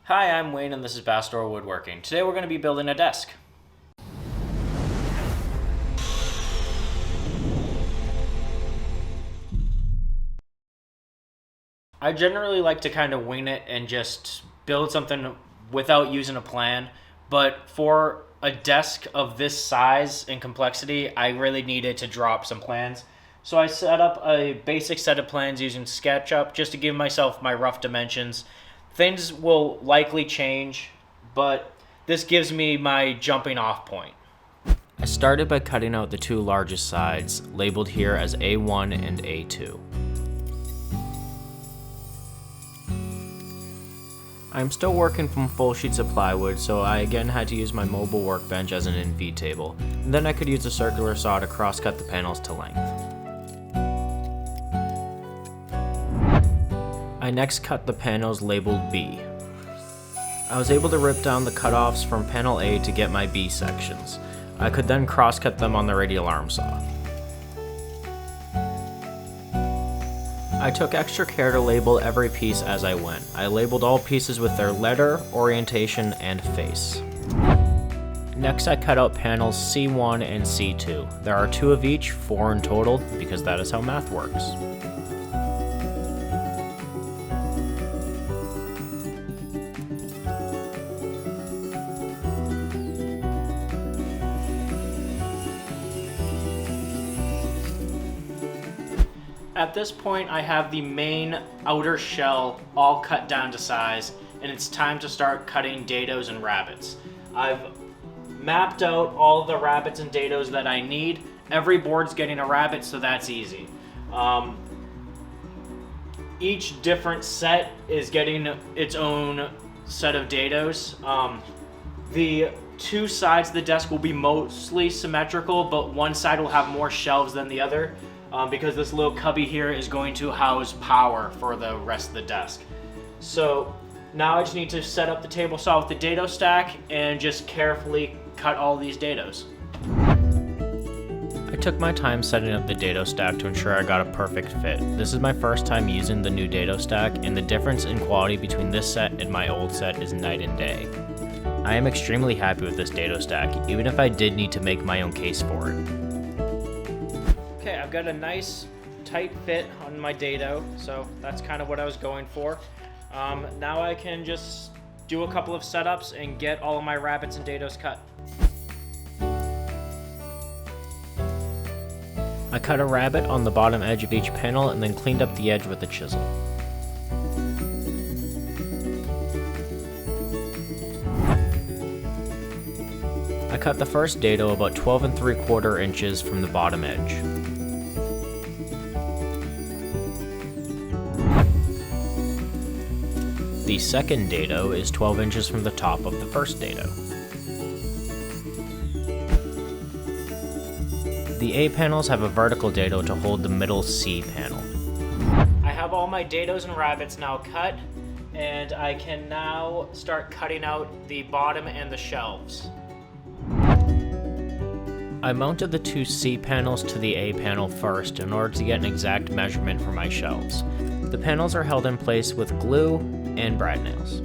Hi, I'm Wayne and this is Bassador Woodworking. Today we're going to be building a desk. I generally like to kind of wing it and just build something without using a plan, but for a desk of this size and complexity, I really needed to draw up some plans. So I set up a basic set of plans using SketchUp just to give myself my rough dimensions. Things will likely change, but this gives me my jumping off point. I started by cutting out the two largest sides, labeled here as A1 and A2. I'm still working from full sheets of plywood, so I again had to use my mobile workbench as an in-feed table, and then I could use a circular saw to cross-cut the panels to length. I next cut the panels labeled B. I was able to rip down the cutoffs from panel A to get my B sections. I could then cross-cut them on the radial arm saw. I took extra care to label every piece as I went. I labeled all pieces with their letter, orientation, and face. Next, I cut out panels C1 and C2. There are 2 of each, 4 in total, because that is how math works. At this point, I have the main outer shell all cut down to size, and it's time to start cutting dados and rabbets. I've mapped out all the rabbets and dados that I need. Every board's getting a rabbit, so that's easy. Each different set is getting its own set of dados. The 2 sides of the desk will be mostly symmetrical, but one side will have more shelves than the other. Because this little cubby here is going to house power for the rest of the desk. So now I just need to set up the table saw with the dado stack and just carefully cut all these dados. I took my time setting up the dado stack to ensure I got a perfect fit. This is my first time using the new dado stack, and the difference in quality between this set and my old set is night and day. I am extremely happy with this dado stack, even if I did need to make my own case for it. Okay, I've got a nice tight fit on my dado, so that's kind of what I was going for. Now I can just do a couple of setups and get all of my rabbets and dados cut. I cut a rabbet on the bottom edge of each panel and then cleaned up the edge with a chisel. I cut the first dado about 12 3/4 inches from the bottom edge. The second dado is 12 inches from the top of the first dado. The A panels have a vertical dado to hold the middle C panel. I have all my dados and rabbets now cut, and I can now start cutting out the bottom and the shelves. I mounted the 2 C panels to the A panel first in order to get an exact measurement for my shelves. The panels are held in place with glue and brad nails.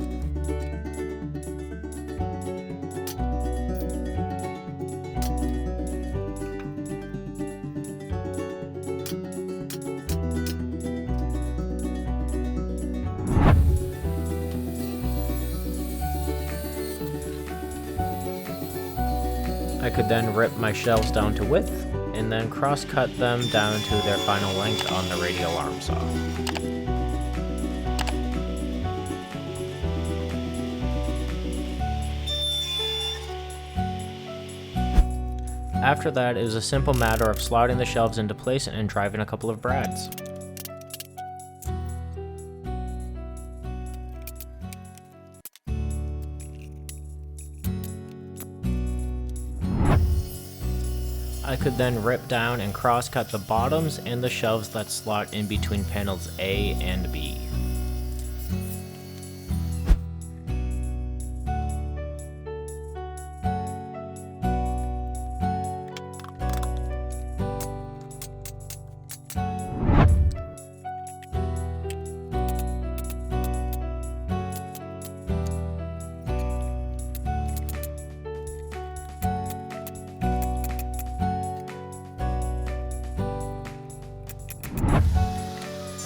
I could then rip my shelves down to width and then cross-cut them down to their final length on the radial arm saw. After that, it was a simple matter of slotting the shelves into place and driving a couple of brads. I could then rip down and cross-cut the bottoms and the shelves that slot in between panels A and B.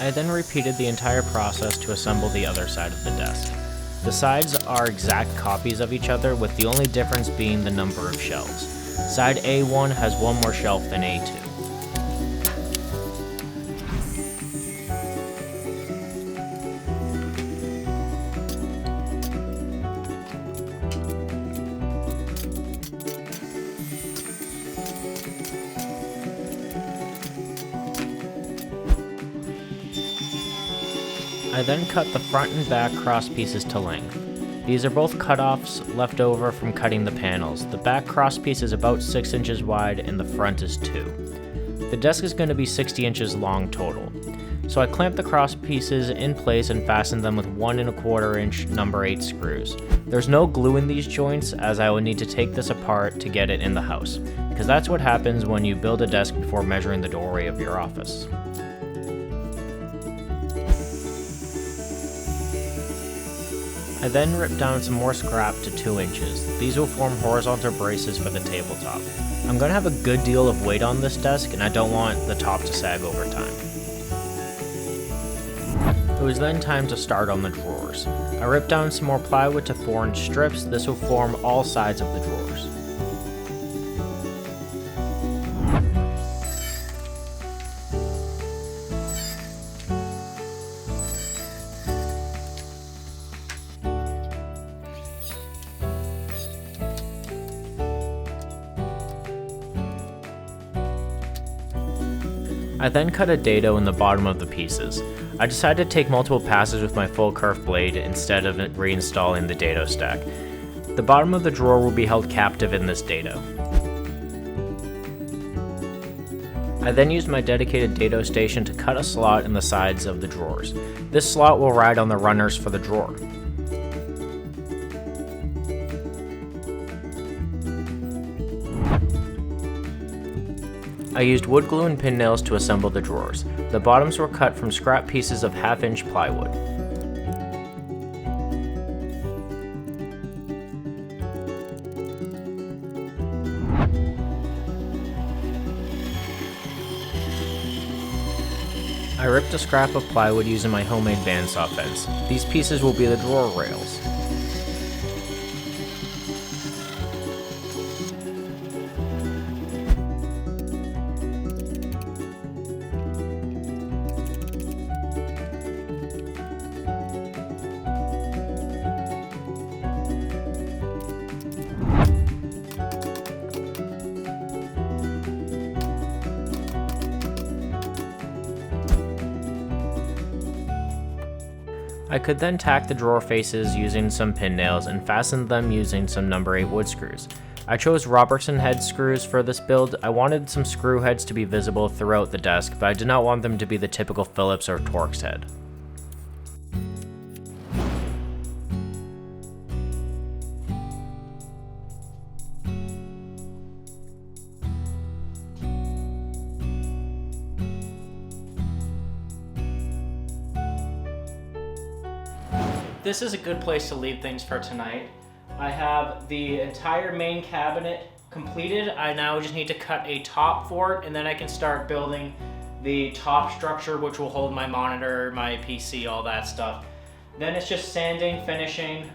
I then repeated the entire process to assemble the other side of the desk. The sides are exact copies of each other, with the only difference being the number of shelves. Side A1 has one more shelf than A2. I then cut the front and back cross pieces to length. These are both cutoffs left over from cutting the panels. The back cross piece is about 6 inches wide and the front is 2. The desk is going to be 60 inches long total. So I clamped the cross pieces in place and fastened them with 1 1/4 inch number 8 screws. There's no glue in these joints, as I would need to take this apart to get it in the house, because that's what happens when you build a desk before measuring the doorway of your office. I then ripped down some more scrap to 2 inches. These will form horizontal braces for the tabletop. I'm going to have a good deal of weight on this desk, and I don't want the top to sag over time. It was then time to start on the drawers. I ripped down some more plywood to 4-inch strips. This will form all sides of the drawers. I then cut a dado in the bottom of the pieces. I decided to take multiple passes with my full kerf blade instead of reinstalling the dado stack. The bottom of the drawer will be held captive in this dado. I then used my dedicated dado station to cut a slot in the sides of the drawers. This slot will ride on the runners for the drawer. I used wood glue and pin nails to assemble the drawers. The bottoms were cut from scrap pieces of 1/2-inch plywood. I ripped a scrap of plywood using my homemade bandsaw fence. These pieces will be the drawer rails. I could then tack the drawer faces using some pin nails and fasten them using some number 8 wood screws. I chose Robertson head screws for this build. I wanted some screw heads to be visible throughout the desk, but I did not want them to be the typical Phillips or Torx head. This is a good place to leave things for tonight. I have the entire main cabinet completed. I now just need to cut a top for it, and then I can start building the top structure, which will hold my monitor, my PC, all that stuff. Then it's just sanding, finishing,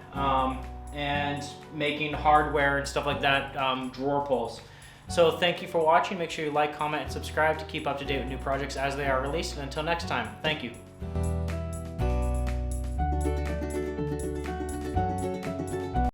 and making hardware and stuff like that, drawer pulls. So thank you for watching. Make sure you like, comment, and subscribe to keep up to date with new projects as they are released. And until next time, thank you.